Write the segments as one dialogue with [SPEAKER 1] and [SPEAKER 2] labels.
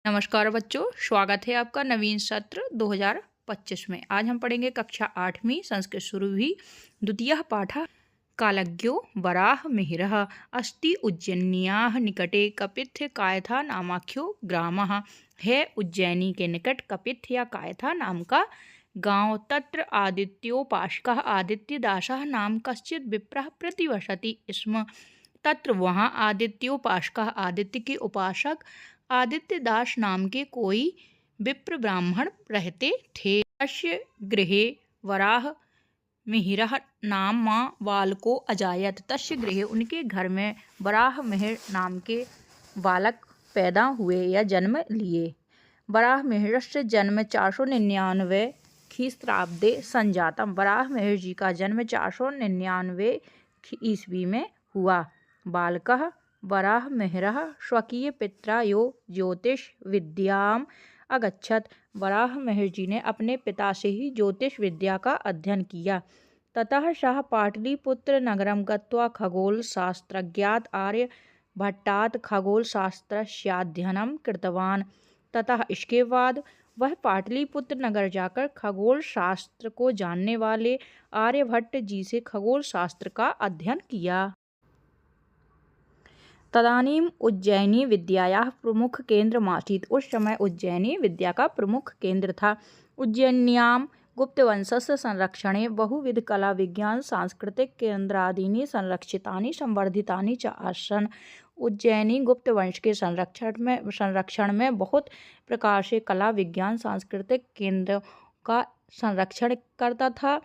[SPEAKER 1] नमस्कार बच्चों, स्वागत है आपका नवीन सत्र 2025 में। आज हम पढ़ेंगे कक्षा 8वीं संस्कृत सुरभि द्वितीयः पाठः कालज्ञो वराह मिहिरः अस्ति उज्जैन्याः निकटे कपित्थ कायथा नामाख्यो ग्रामः है। उज्जैनी के निकट कपित्थ या कायथा नाम का गांव। तत्र आदित्योपासकः आदित्यदासः नाम कश्चित् विप्रः प्रतिवसति स्म। तत्र वहाँ आदित्योपासकः आदित्य के उपासक आदित्यदास नाम के कोई विप्र ब्राह्मण रहते थे। तस्य गृहे वराह मिहिरः नाम माँ बालको अजायत। तस्य गृहे उनके घर में वराह मिहिर नाम के बालक पैदा हुए या जन्म लिए। वराह मिहिरस्य जन्म 499 ख्रीस्ताब्दे संजातम। वराह मिहिर जी का जन्म 499 ईस्वी में हुआ। बालकः वराह मिहिरः स्वकीय पित्रा यो ज्योतिष विद्याम अगच्छत। वराह मिहिर जी ने अपने पिता से ही ज्योतिष विद्या का अध्ययन किया। ततः सः पाटलिपुत्र नगरं गत्वा खगोल शास्त्रज्ञात आर्यभट्टात् खगोल शास्त्रस्याध्ययनं कृतवान्। ततः इसके बाद वह पाटलिपुत्र नगर जाकर खगोल शास्त्र को जानने वाले आर्यभट्ट जी से खगोल शास्त्र का अध्ययन किया। तदानीम उज्जैनी विद्यायाः प्रमुख केंद्रमासीत्। उस समय उज्जैनी विद्या का प्रमुख केंद्र था। उज्जैन्यां गुप्तवंशस्य संरक्षणे बहुविध कला विज्ञान सांस्कृतिक केंद्रादीनि संरक्षितानि संवर्धितानि च आसन्। उज्जैनी गुप्त वंश के संरक्षण में बहुत प्रकार से कला विज्ञान सांस्कृतिक केंद्र का संरक्षण करता था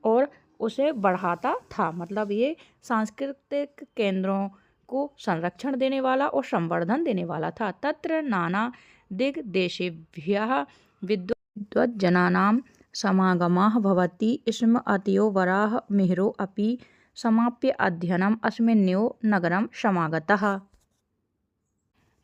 [SPEAKER 1] और उसे बढ़ाता था। मतलब ये सांस्कृतिक केंद्रों को संरक्षण देने वाला और संवर्धन देने वाला था। तत्र नाना दिग्देशेभ्यः विद्वज्जनानां समागमः भवति स्म। अतयो वराह मिहिरो अपि समाप्य अध्ययनम् अस्मिन्नेव नगरं समागतः।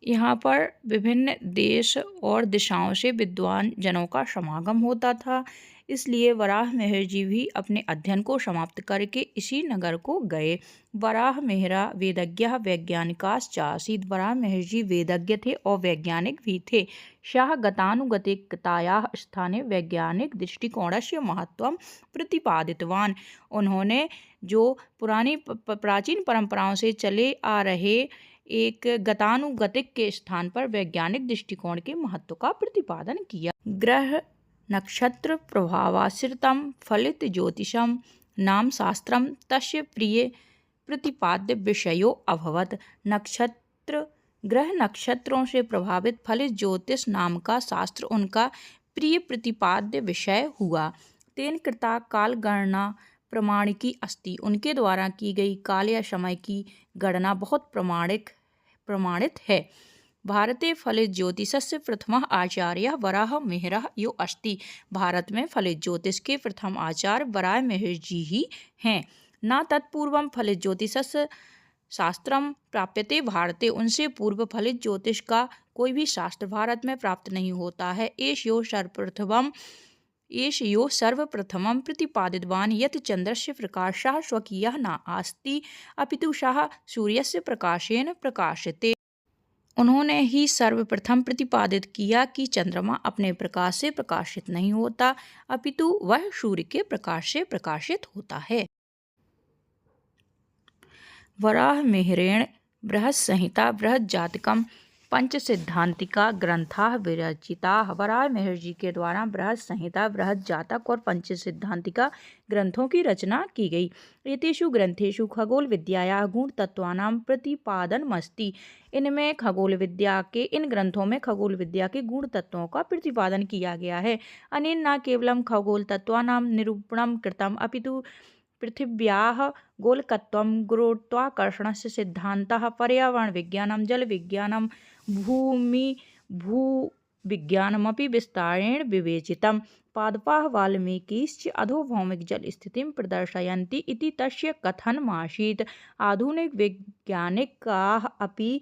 [SPEAKER 1] यहाँ पर विभिन्न देश और दिशाओं से विद्वान जनों का समागम होता था, इसलिए वराह मिहिर जी भी अपने अध्ययन को समाप्त करके इसी नगर को गए। वराह मिहिरा वेदज्ञः वैज्ञानिकाश्च आसीत्। वराह मिहिर जी वेदज्ञ थे और वैज्ञानिक भी थे। सः गतानुगतिकतायाः स्थाने वैज्ञानिक दृष्टिकोणस्य महत्त्वं प्रतिपादितवान्। उन्होंने जो प्राचीन परंपराओं से चले आ रहे एक गतानुगतिक के स्थान पर वैज्ञानिक दृष्टिकोण के महत्व का प्रतिपादन किया। ग्रह नक्षत्र प्रभावाश्रितं फलित ज्योतिषं नाम शास्त्रम तस्य प्रिय प्रतिपाद्य विषयो अभवत। ग्रह नक्षत्रों से प्रभावित फलित ज्योतिष नाम का शास्त्र उनका प्रिय प्रतिपाद्य विषय हुआ। तेन कृता काल गणना प्रमाणिकी अस्ति। उनके द्वारा की गई काल या समय की गणना बहुत प्रमाणित है। भारते फलित ज्योतिषस्य प्रथमः आचार्यः वराह मिहिरः यो अस्ति। भारत में फलित ज्योतिष के प्रथम आचार्य वराह मिहिर जी ही हैं। न तत्पूर्वं फलित ज्योतिषस्य शास्त्रम प्राप्यते भारते। उनसे पूर्व फलित ज्योतिष का कोई भी शास्त्र भारत में प्राप्त नहीं होता है। एष यो सर्वप्रथमं प्रतिपादितवान् यत् चन्द्रस्य प्रकाशः स्वकीयः न अस्ति अपितु सः सूर्यस्य प्रकाशेन प्रकाशते। उन्होंने ही सर्वप्रथम प्रतिपादित किया कि चंद्रमा अपने प्रकाश से प्रकाशित नहीं होता अपितु वह सूर्य के प्रकाश से प्रकाशित होता है। वराह मिहिरेण बृहत् संहिता बृहत् जातकम पंच सिद्धांतिका ग्रंथाः विरचिताः। वराह मिहिर जी के द्वारा बृहत् संहिता बृहत् जातक और पंच सिद्धांतिका ग्रंथों की रचना की गई। एतेषु ग्रंथेषु खगोल विद्यायाः गुण तत्वानां प्रतिपादनमस्ति। इन ग्रंथों में खगोल विद्या के गुण तत्वों का प्रतिपादन किया गया है। अनेन न केवलं खगोल तत्वानां निरूपणं कृतम् अपितु पृथिव्याः गोलकत्वं गुरुत्वाकर्षणस्य सिद्धान्तः पर्यावरणविज्ञानं जलविज्ञानं भूविज्ञानमपि विस्तारेण विवेचितम्। पादपाः वाल्मीकिश्च अधोभौमिकजलस्थितिं प्रदर्शयन्ति इति तस्य कथनमासीत्। आधुनिकवैज्ञानिकाः अपि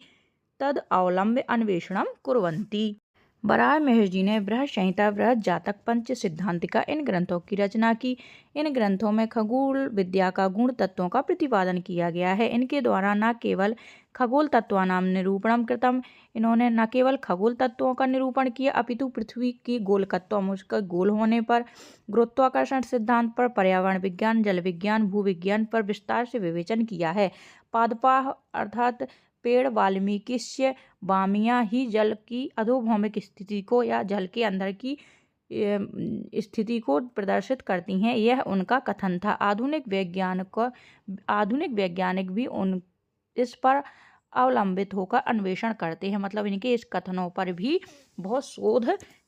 [SPEAKER 1] तद् अवलम्ब्य अन्वेषणं कुर्वन्ति। वराह मिहिर जी ने बृहद संहिता, बृहद जातक, पंच सिद्धांतिका इन ग्रंथों की रचना की। इन ग्रंथों में खगोल विद्या का गुण तत्वों का प्रतिपादन किया गया है। इनके द्वारा न केवल खगोल तत्वानां निरूपणम कृतम, इन्होंने न केवल खगोल तत्वों का निरूपण किया अपितु पृथ्वी की गोलकत्वम, उसका गोल होने पर, गुरुत्वाकर्षण सिद्धांत पर, पर्यावरण विज्ञान, जल विज्ञान, भूविज्ञान पर विस्तार से विवेचन किया है। पादपाः अर्थात पेड़ वाल्मीकिस्य वामिया ही जल की अधोभौमिक स्थिति को या जल के अंदर की स्थिति को प्रदर्शित करती हैं, यह उनका कथन था। आधुनिक वैज्ञानिक भी इस पर अवलंबित होकर अन्वेषण करते हैं, मतलब इनके इस कथनों पर भी बहुत शोध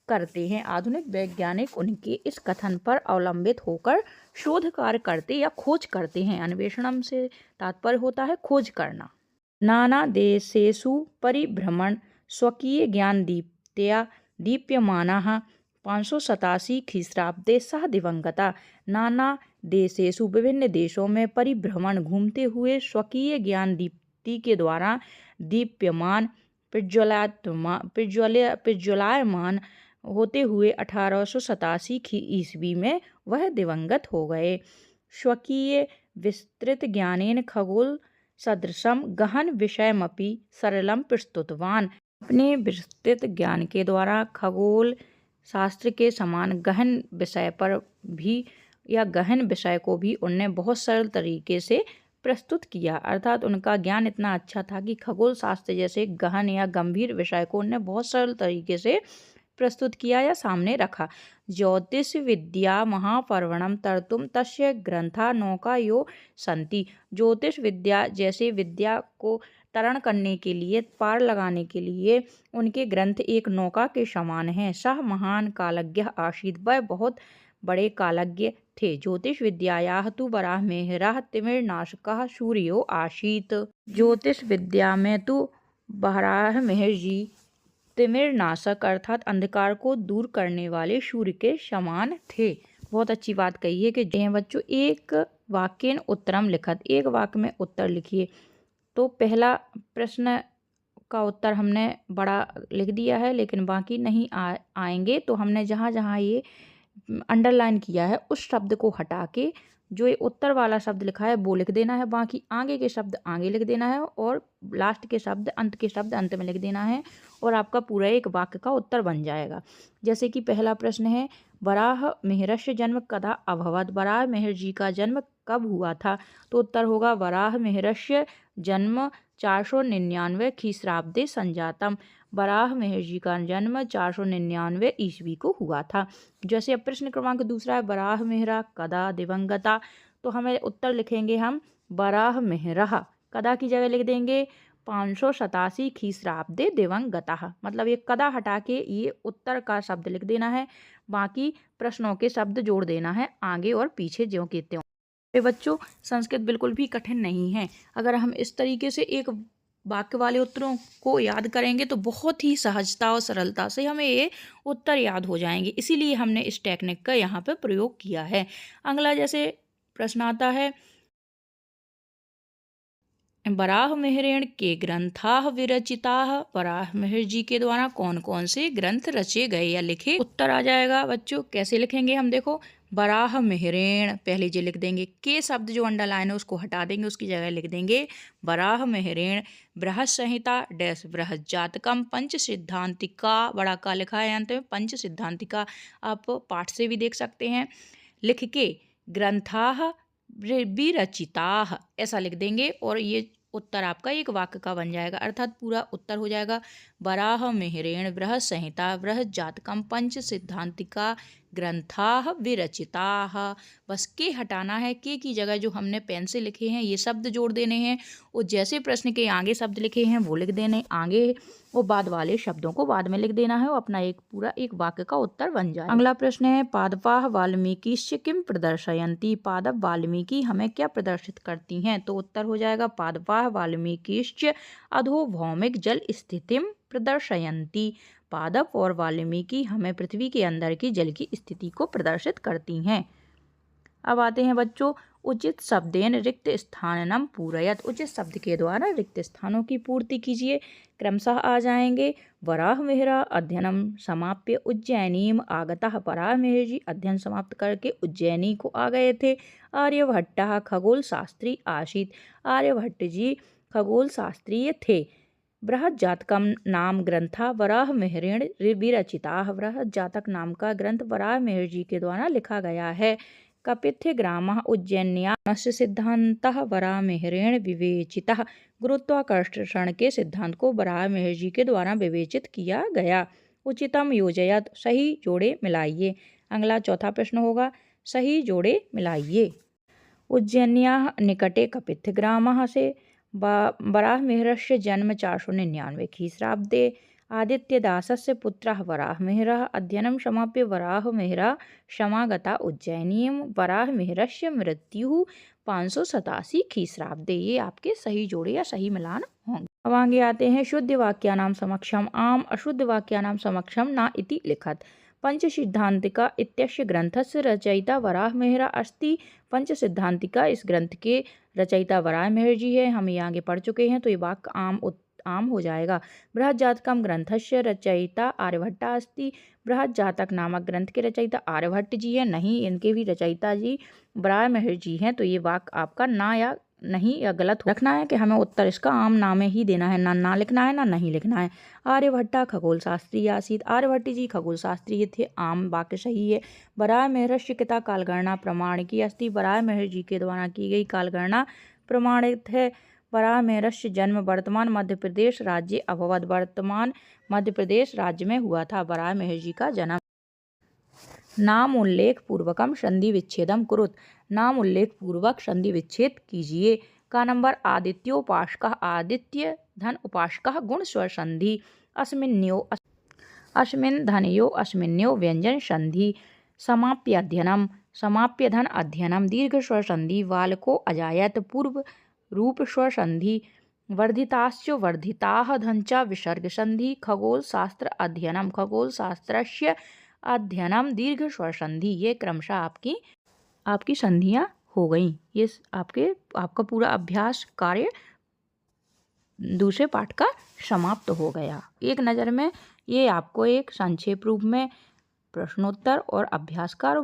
[SPEAKER 1] करते हैं। आधुनिक वैज्ञानिक उनके इस कथन पर अवलंबित होकर शोध कार्य करते या खोज करते हैं। अन्वेषणम से तात्पर्य होता है खोज करना। नाना देशेषु परिभ्रमण स्वकीय ज्ञान दीप्यमानाः 587 ख्रीष्टाब्दे सह दिवंगता। नाना देशेषु विभिन्न देशों में परिभ्रमण घूमते हुए स्वकीय ज्ञान दीप्ति के द्वारा दीप्यमान प्रज्वलायमान होते हुए 1887 ईस्वी में वह दिवंगत हो गए। स्वकीय विस्तृत ज्ञानेन खगोल सदृशम गहन विषयमपि सरलम प्रस्तुतवान। अपने विस्तृत ज्ञान के द्वारा खगोल शास्त्र के समान गहन विषय पर भी या गहन विषय को भी उनने बहुत सरल तरीके से प्रस्तुत किया। अर्थात उनका ज्ञान इतना अच्छा था कि खगोल शास्त्र जैसे गहन या गंभीर विषय को उनने बहुत सरल तरीके से प्रस्तुत किया या सामने रखा। ज्योतिष विद्या महापर्वणम तर्तुम तस्य ग्रंथा नौका यो संति। ज्योतिष विद्या जैसे विद्या को तरण करने के लिए, पार लगाने के लिए उनके ग्रंथ एक नौका के समान हैं। सह महान कालज्ञ आसीत्, वह बहुत बड़े कालज्ञ थे। ज्योतिष विद्यायाः तु वराहमिहिरः तिमिरनाशकः सूर्यो आसीत्। ज्योतिष विद्या में तो वराहमिहिर जी तिमिरनाशक अर्थात अंधकार को दूर करने वाले सूर्य के समान थे। बहुत अच्छी बात कही है कि बच्चों एक वाक्येन उत्तरम लिखत, एक वाक्य में उत्तर लिखिए। तो पहला प्रश्न का उत्तर हमने बड़ा लिख दिया है, लेकिन बाकी नहीं आएंगे। तो हमने जहाँ जहाँ ये अंडरलाइन किया है उस शब्द को हटा के जो ये उत्तर वाला शब्द लिखा है वो लिख देना है, बाकी आगे के शब्द आगे लिख देना है और लास्ट के शब्द अंत में लिख देना है और आपका पूरा एक वाक्य का उत्तर बन जाएगा। जैसे कि पहला प्रश्न है वराह मिहिरस्य जन्म कदा अभवत्, वराह मिहिर जी का जन्म कब हुआ था? तो उत्तर होगा वराह मिहिरस्य जन्म 499 ख्रीष्टाब्दे संजातम। वराह मिहिर जी का जन्म 499 ईस्वी को हुआ था। जैसे अब प्रश्न क्रमांक दूसरा है वराह मिहिरा कदा दिवंगता, तो हमें उत्तर लिखेंगे हम वराह मिहिरः, कदा की जगह लिख देंगे 587 ख्रीष्टाब्दे दिवंगतः, मतलब ये कदा हटा के ये उत्तर का शब्द लिख देना है, बाकी प्रश्नों के शब्द जोड़ देना है आगे और पीछे ज्यों के त्यों। बच्चों संस्कृत बिल्कुल भी कठिन नहीं है। अगर हम इस तरीके से एक वाक्य वाले उत्तरों को याद करेंगे तो बहुत ही सहजता और सरलता से हमें ये उत्तर याद हो जाएंगे। इसीलिए हमने इस टेक्निक का यहाँ पे प्रयोग किया है। अगला जैसे प्रश्न आता है वराह मिहिरेण के ग्रंथाः विरचिताः, वराह मिहिर जी के द्वारा कौन कौन से ग्रंथ रचे गए या लिखे? उत्तर आ जाएगा बच्चों। कैसे लिखेंगे हम? देखो वराह मिहिरेण, पहले जो लिख देंगे के शब्द जो अंडरलाइन है उसको हटा देंगे, उसकी जगह लिख देंगे वराह मिहिरेण बृहद संहिता डैश बृहद जातकम पंच सिद्धांतिका, बड़ा का लिखा है अंत में पंच सिद्धांतिका, आप पाठ से भी देख सकते हैं। लिख के ग्रंथाः विरचिताः ऐसा लिख देंगे और ये उत्तर आपका एक वाक्य का बन जाएगा। अर्थात पूरा उत्तर हो जाएगा वराह मिहिरेण बृहद संहिता बृहद जातकम पंच सिद्धांतिका ग्रंथाः विरचिताः। बस के हटाना है, के की जगह जो हमने पेन से लिखे हैं ये शब्द जोड़ देने हैं और जैसे प्रश्न के आगे शब्द लिखे हैं वो लिख देने आगे और बाद वाले शब्दों को बाद में लिख देना है और अपना एक पूरा एक वाक्य का उत्तर बन जाए। अगला प्रश्न है पादपाः वाल्मीकिश्च किम प्रदर्शयन्ति, पादप वाल्मीकि हमें क्या प्रदर्शित करती हैं? तो उत्तर हो जाएगा पादपाः वाल्मीकिश्च अधोभौमिक जल स्थितिम प्रदर्शयन्ति, पादप और वाल्मीकि हमें पृथ्वी के अंदर की जल की स्थिति को प्रदर्शित करती हैं। अब आते हैं बच्चों उचित शब्देन रिक्त स्थानम पूरयत। उचित शब्द के द्वारा रिक्त स्थानों की पूर्ति कीजिए। क्रमशः आ जाएंगे। वराहमिहिरः अध्ययनम समाप्य उज्जैनीम आगतः। वराहमिहिर जी अध्ययन समाप्त करके उज्जैनी को आ गए थे। आर्यभट्टः खगोल शास्त्री आसीत्। आर्यभट्ट जी खगोल शास्त्रीय थे। बृहज्जातकम नाम ग्रंथा वराहमिहिरेण विरचिताः। बृहज्जातक नाम का ग्रंथ वराहमिहिर जी के द्वारा लिखा गया है। कपिथग्रामः उज्जैन्यास्य सिद्धान्तः वराहमिहिरेण विवेचितः। गुरुत्वाकर्षण के सिद्धांत को वराहमिहिर जी के द्वारा विवेचित किया गया। उचितम योजयत। सही जोड़े मिलाइए। अगला चौथा प्रश्न होगा, सही जोड़े मिलाइए। उज्जैन्याः निकटे कपिथग्रामः से वराहमिहिरस्य जन्म 499 ख्रीस्ताब्दे। आदित्यदासस्य पुत्रः वराहमिहिरः। अध्ययनं समाप्य वराहमिहिरः समागता उज्जैनीं। वराहमिहिरस्य मृत्युः 587 ख्रीस्ताब्दे। ये आपके सही जोड़े या सही मिलान होंगे। अब आगे आते हैं, शुद्ध वाक्यानां समक्षम आम अशुद्ध वाक्यानां समक्षम न इति लिखत। पंचसिद्धांतिका इत्यस्य ग्रंथस्य रचयिता वराहमिहिरः अस्ति। पंचसिद्धांतिका इस ग्रंथ के रचयिता वराहमिहिर जी है। हम ये आगे पढ़ चुके हैं तो ये वाक्य आम हो जाएगा। बृहज्जातकम ग्रंथस्य रचयिता आर्यभट्टा अस्ति। बृहज्जातक नामक ग्रंथ के रचयिता आर्यभट्ट जी है नहीं, इनके भी रचयिता जी वराहमिहिर जी हैं। तो ये वाक्य आपका ना या नहीं या गलत रखना है कि हमें उत्तर इसका आम नाम ही देना है, ना लिखना है ना नहीं लिखना है। आर्यभट्टा खगोल शास्त्री आसीत। आर्यभट्ट जी खगोल शास्त्री थे। आम वाक्य सही है। वराहमिहिरस्य कृता कालगणना प्रमाणिकी अस्ति। वराहमिहिर जी के द्वारा की गई कालगणना प्रमाणित है। वराहमिहिरस्य जन्म वर्तमान मध्य प्रदेश राज्य अभवत। वर्तमान मध्य प्रदेश राज्य में हुआ था वराहमिहिर जी का जन्म। नाम उल्लेख पूर्वकम संधि विच्छेदम कुरुत। नाम उल्लेख पूर्वक संधि विच्छेद कीजिए। का नंबर आदित्योपासकः। आदित्य धन उपासकः गुण स्वर संधि। अस्मिन्यो अस्मिन् धनयो अस्मिन्यो व्यंजन संधि। समाप्य अध्ययनम। समाप्य धन अध्ययनम दीर्घ स्वर संधि। बालको अजायत पूर्व रूप स्वर संधि। वर्धिताश्च वर्धिताः धनचा विसर्ग संधि। खगोल शास्त्र अध्ययनम। खगोल शास्त्रस्य अध्ययनम दीर्घ स्वर संधि। ये क्रमशः आपकी संधियाँ हो गई। ये आपका पूरा अभ्यास कार्य दूसरे पाठ का समाप्त हो गया। एक नज़र में ये आपको एक संक्षेप रूप में प्रश्नोत्तर और अभ्यास का